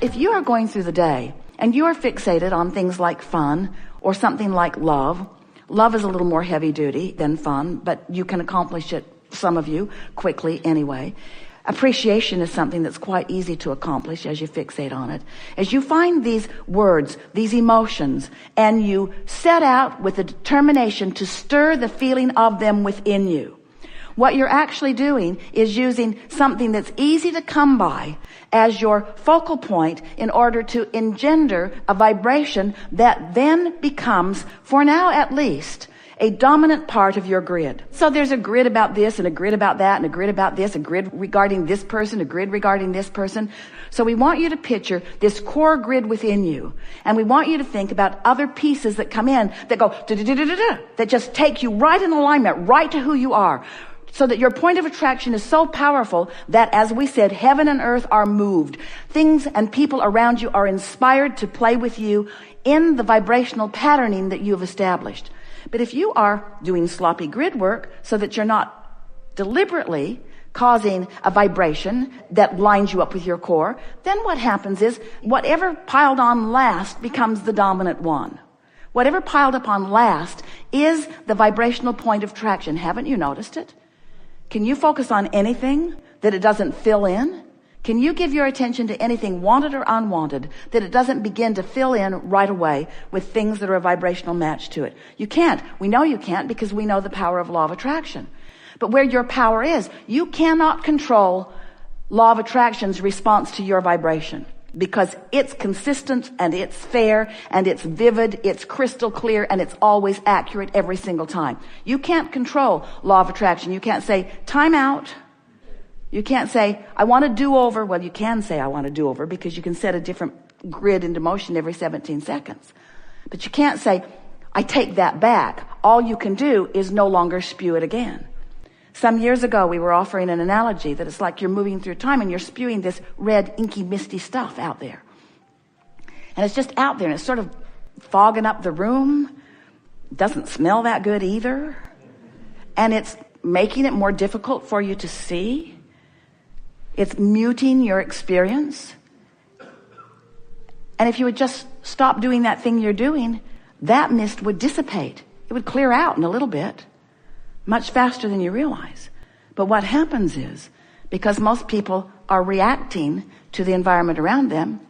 If you are going through the day and you are fixated on things like fun or something like love, love is a little more heavy duty than fun, but you can accomplish it, some of you, quickly anyway. Appreciation is something that's quite easy to accomplish as you fixate on it. As you find these words, these emotions, and you set out with a determination to stir the feeling of them within you, what you're actually doing is using something that's easy to come by as your focal point in order to engender a vibration that then becomes, for now at least, a dominant part of your grid. So there's a grid about this and a grid about that and a grid about this, a grid regarding this person, a grid regarding this person. So we want you to picture this core grid within you. And we want you to think about other pieces that come in that go da-da-da-da-da-da, that just take you right in alignment, right to who you are. So that your point of attraction is so powerful that, as we said, heaven and earth are moved. Things and people around you are inspired to play with you in the vibrational patterning that you've established. But if you are doing sloppy grid work so that you're not deliberately causing a vibration that lines you up with your core, then what happens is whatever piled on last becomes the dominant one. Whatever piled upon last is the vibrational point of attraction. Haven't you noticed it? Can you focus on anything that it doesn't fill in? Can you give your attention to anything wanted or unwanted that it doesn't begin to fill in right away with things that are a vibrational match to it? You can't. We know you can't because we know the power of law of attraction. But where your power is, you cannot control law of attraction's response to your vibration, because it's consistent and it's fair and it's vivid, it's crystal clear, and it's always accurate every single time. You can't control law of attraction. You can't say, time out. You can't say, I want a do-over. Well, you can say, I want a do-over, because you can set a different grid into motion every 17 seconds. But you can't say, I take that back. All you can do is no longer spew it again. Some years ago, we were offering an analogy that it's like you're moving through time and you're spewing this red, inky, misty stuff out there. And it's just out there and it's sort of fogging up the room. Doesn't smell that good either. And it's making it more difficult for you to see. It's muting your experience. And if you would just stop doing that thing you're doing, that mist would dissipate. It would clear out in a little bit. Much faster than you realize. But what happens is, because most people are reacting to the environment around them,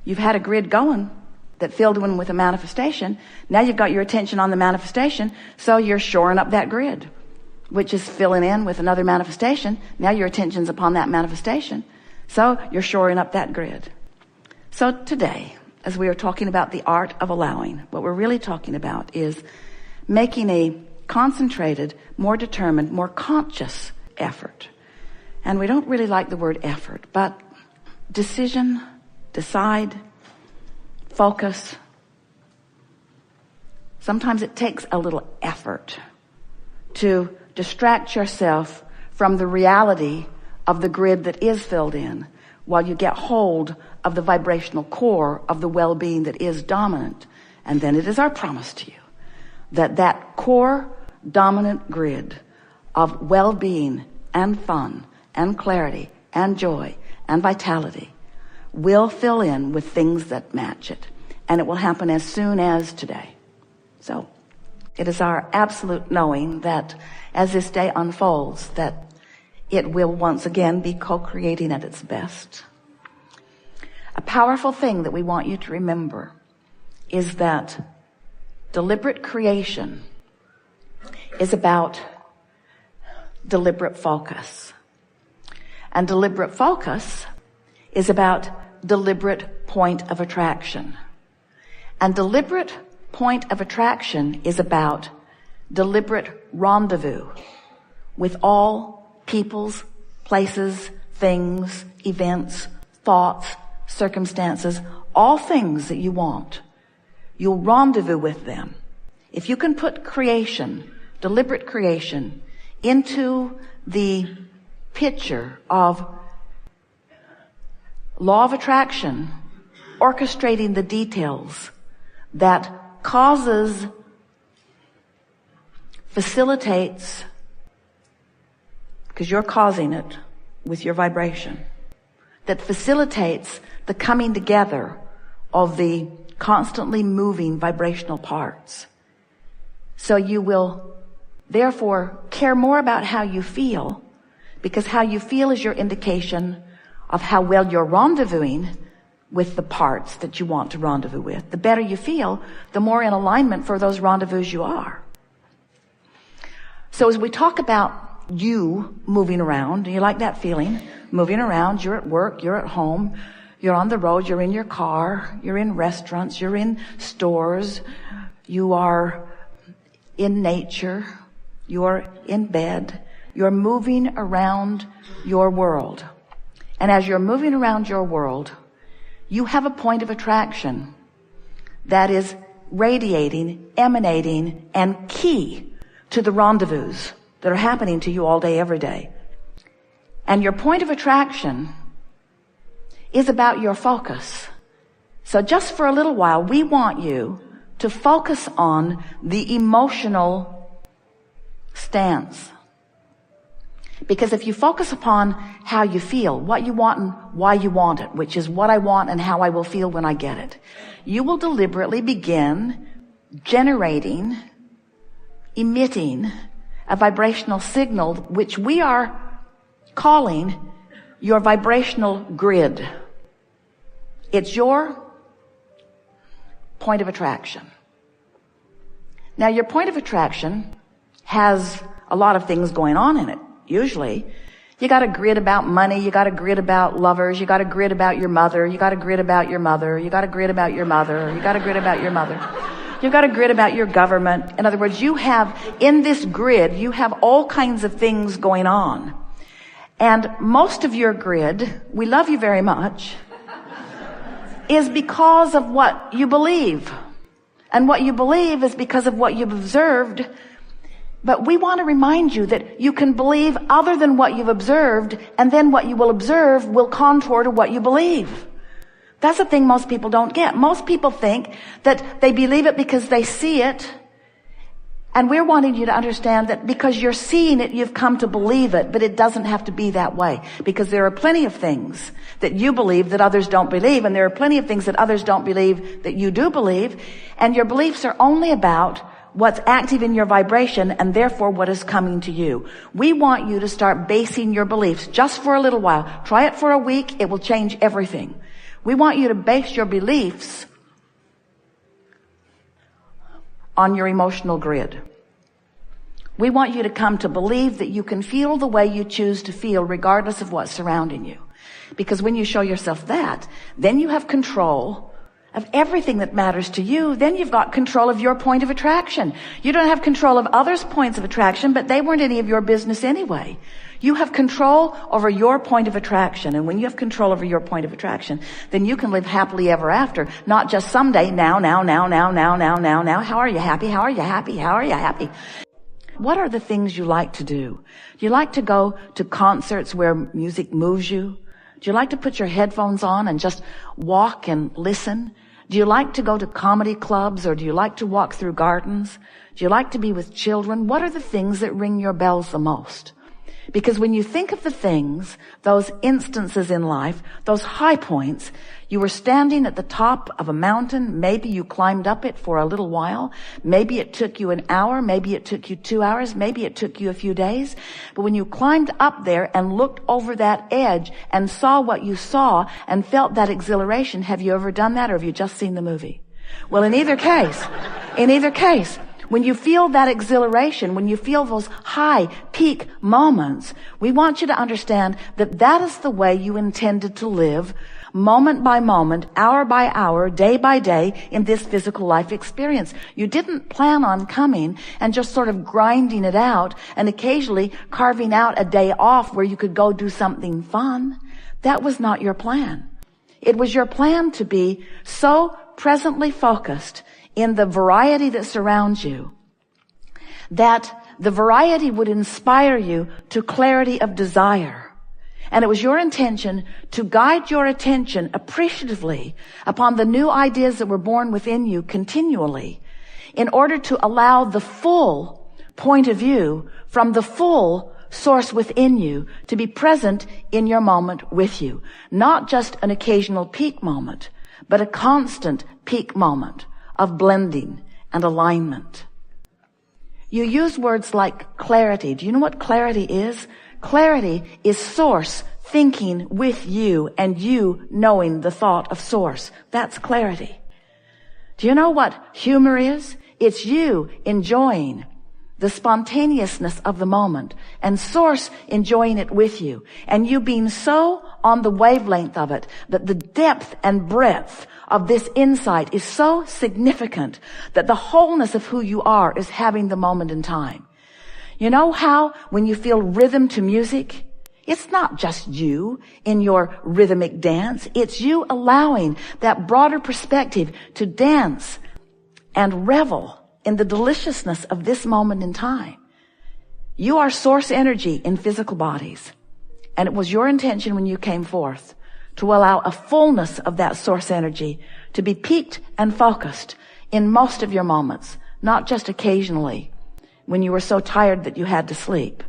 you've had a grid going that filled in with a manifestation. Now you've got your attention on the manifestation, so you're shoring up that grid, which is filling in with another manifestation. Now your attention's upon that manifestation, so you're shoring up that grid. So today, as we are talking about the art of allowing, what we're really talking about is making a concentrated, more determined, more conscious effort. And we don't really like the word effort, but decision, decide, focus. Sometimes it takes a little effort to distract yourself from the reality of the grid that is filled in while you get hold of the vibrational core of the well-being that is dominant. And then it is our promise to you that that core dominant grid of well-being and fun and clarity and joy and vitality will fill in with things that match it. And it will happen as soon as today. So it is our absolute knowing that as this day unfolds, that it will once again be co-creating at its best. A powerful thing that we want you to remember is that deliberate creation is about deliberate focus. And deliberate focus is about deliberate point of attraction. And deliberate point of attraction is about deliberate rendezvous with all peoples, places, things, events, thoughts, circumstances, all things that you want. You'll rendezvous with them. If you can put creation, deliberate creation, into the picture of law of attraction, orchestrating the details that causes, facilitates, because you're causing it with your vibration, that facilitates the coming together of the constantly moving vibrational parts. So you will therefore care more about how you feel, because how you feel is your indication of how well you're rendezvousing with the parts that you want to rendezvous with. The better you feel, the more in alignment for those rendezvous you are. So as we talk about you moving around, do you like that feeling? Moving around, you're at work, you're at home, you're on the road, you're in your car, you're in restaurants, you're in stores, you are in nature, you're in bed, you're moving around your world. And as you're moving around your world, you have a point of attraction that is radiating, emanating, and key to the rendezvous that are happening to you all day, every day. And your point of attraction is about your focus. So just for a little while, we want you to focus on the emotional stance. Because if you focus upon how you feel, what you want and why you want it, which is what I want and how I will feel when I get it, you will deliberately begin generating, emitting a vibrational signal, which we are calling your vibrational grid. It's your point of attraction. Now, your point of attraction has a lot of things going on in it. Usually, you got a grid about money, you got a grid about lovers, you got a grid about your mother, you got a grid about your mother, you got a grid about your mother, you got a grid about your mother. You've got a grid about your government. In other words, you have, in this grid, you have all kinds of things going on. And most of your grid, we love you very much, is because of what you believe. And what you believe is because of what you've observed. But we want to remind you that you can believe other than what you've observed, and then what you will observe will contour to what you believe. That's the thing most people don't get. Most people think that they believe it because they see it. And we're wanting you to understand that because you're seeing it, you've come to believe it, but it doesn't have to be that way. Because there are plenty of things that you believe that others don't believe, and there are plenty of things that others don't believe that you do believe, and your beliefs are only about what's active in your vibration and therefore what is coming to you. We want you to start basing your beliefs just for a little while. Try it for a week. It will change everything. We want you to base your beliefs on your emotional grid. We want you to come to believe that you can feel the way you choose to feel regardless of what's surrounding you. Because when you show yourself that, then you have control of everything that matters to you. Then you've got control of your point of attraction. You don't have control of others' points of attraction, but they weren't any of your business anyway. You have control over your point of attraction. And when you have control over your point of attraction, then you can live happily ever after. Not just someday, now. How are you happy? How are you happy? How are you happy? What are the things you like to do? Do you like to go to concerts where music moves you? Do you like to put your headphones on and just walk and listen? Do you like to go to comedy clubs, or do you like to walk through gardens? Do you like to be with children? What are the things that ring your bells the most? Because when you think of the things, those instances in life, those high points, you were standing at the top of a mountain, maybe you climbed up it for a little while, maybe it took you an hour, maybe it took you 2 hours, maybe it took you a few days, but when you climbed up there and looked over that edge and saw what you saw and felt that exhilaration, have you ever done that, or have you just seen the movie? Well, in either case, when you feel that exhilaration, when you feel those high peak moments, we want you to understand that that is the way you intended to live, moment by moment, hour by hour, day by day, in this physical life experience. You didn't plan on coming and just sort of grinding it out and occasionally carving out a day off where you could go do something fun. That was not your plan. It was your plan to be so presently focused in the variety that surrounds you, that the variety would inspire you to clarity of desire. And it was your intention to guide your attention appreciatively upon the new ideas that were born within you continually, in order to allow the full point of view from the full source within you to be present in your moment with you. Not just an occasional peak moment, but a constant peak moment of blending and alignment. You use words like clarity. Do you know what clarity is? Clarity is source thinking with you and you knowing the thought of source. That's clarity. Do you know what humor is? It's you enjoying the spontaneousness of the moment and source enjoying it with you, and you being so on the wavelength of it that the depth and breadth of this insight is so significant that the wholeness of who you are is having the moment in time. You know how when you feel rhythm to music, it's not just you in your rhythmic dance. It's you allowing that broader perspective to dance and revel in the deliciousness of this moment in time. You are source energy in physical bodies. And it was your intention when you came forth to allow a fullness of that source energy to be peaked and focused in most of your moments, not just occasionally when you were so tired that you had to sleep,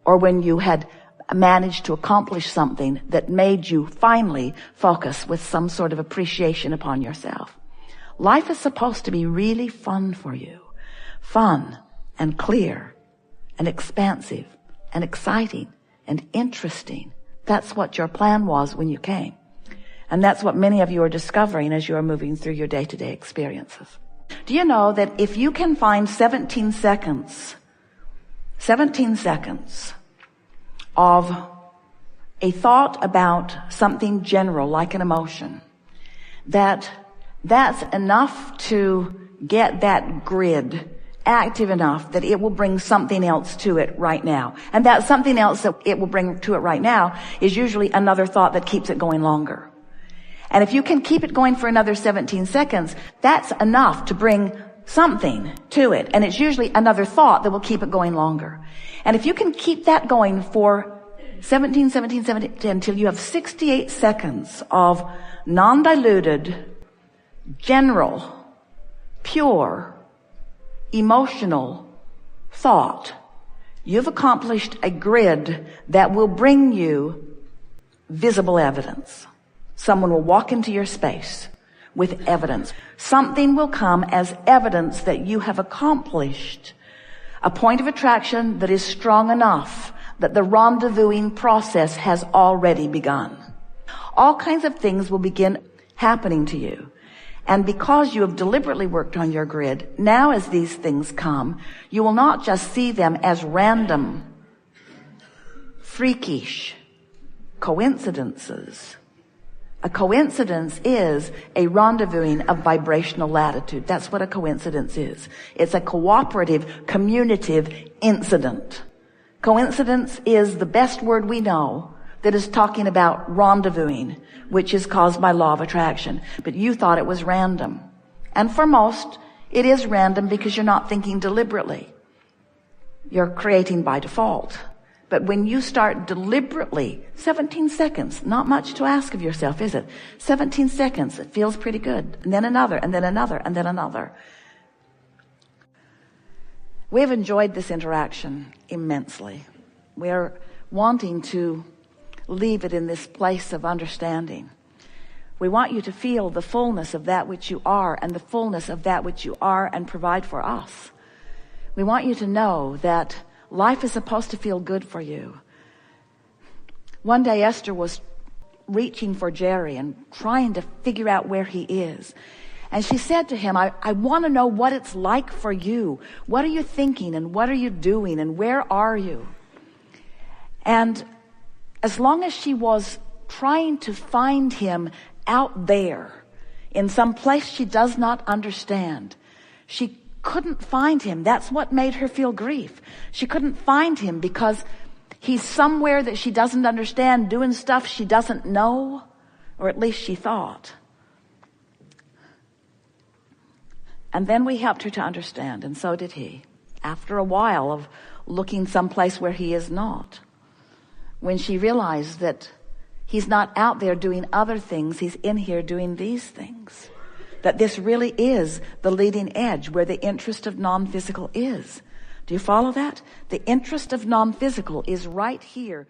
or when you had managed to accomplish something that made you finally focus with some sort of appreciation upon yourself. Life is supposed to be really fun for you. Fun and clear and expansive and exciting and interesting. That's what your plan was when you came. And that's what many of you are discovering as you are moving through your day-to-day experiences. Do you know that if you can find 17 seconds of a thought about something general like an emotion, that's enough to get that grid active enough that it will bring something else to it right now. And that something else that it will bring to it right now is usually another thought that keeps it going longer. And if you can keep it going for another 17 seconds, that's enough to bring something to it. And it's usually another thought that will keep it going longer. And if you can keep that going for 17 until you have 68 seconds of non-diluted, general, pure, emotional thought, you've accomplished a grid that will bring you visible evidence. Someone will walk into your space with evidence. Something will come as evidence that you have accomplished a point of attraction that is strong enough that the rendezvousing process has already begun. All kinds of things will begin happening to you. And because you have deliberately worked on your grid, now as these things come, you will not just see them as random, freakish coincidences. A coincidence is a rendezvousing of vibrational latitude. That's what a coincidence is. It's a cooperative, communicative incident. Coincidence is the best word we know that is talking about rendezvousing, which is caused by law of attraction. But you thought it was random. And for most, it is random because you're not thinking deliberately. You're creating by default. But when you start deliberately, 17 seconds, not much to ask of yourself, is it? 17 seconds, it feels pretty good. And then another, and then another, and then another. We have enjoyed this interaction immensely. We are wanting to leave it in this place of understanding. We want you to feel the fullness of that which you are and the fullness of that which you are and provide for us. We want you to know that life is supposed to feel good for you. One day Esther was reaching for Jerry and trying to figure out where he is. And she said to him, I want to know what it's like for you. What are you thinking and what are you doing and where are you? And as long as she was trying to find him out there in some place she does not understand, she couldn't find him. That's what made her feel grief. She couldn't find him because he's somewhere that she doesn't understand, doing stuff she doesn't know, or at least she thought. And then we helped her to understand, and so did he. After a while of looking someplace where he is not, when she realized that he's not out there doing other things, he's in here doing these things. That this really is the leading edge where the interest of non-physical is. Do you follow that? The interest of non-physical is right here.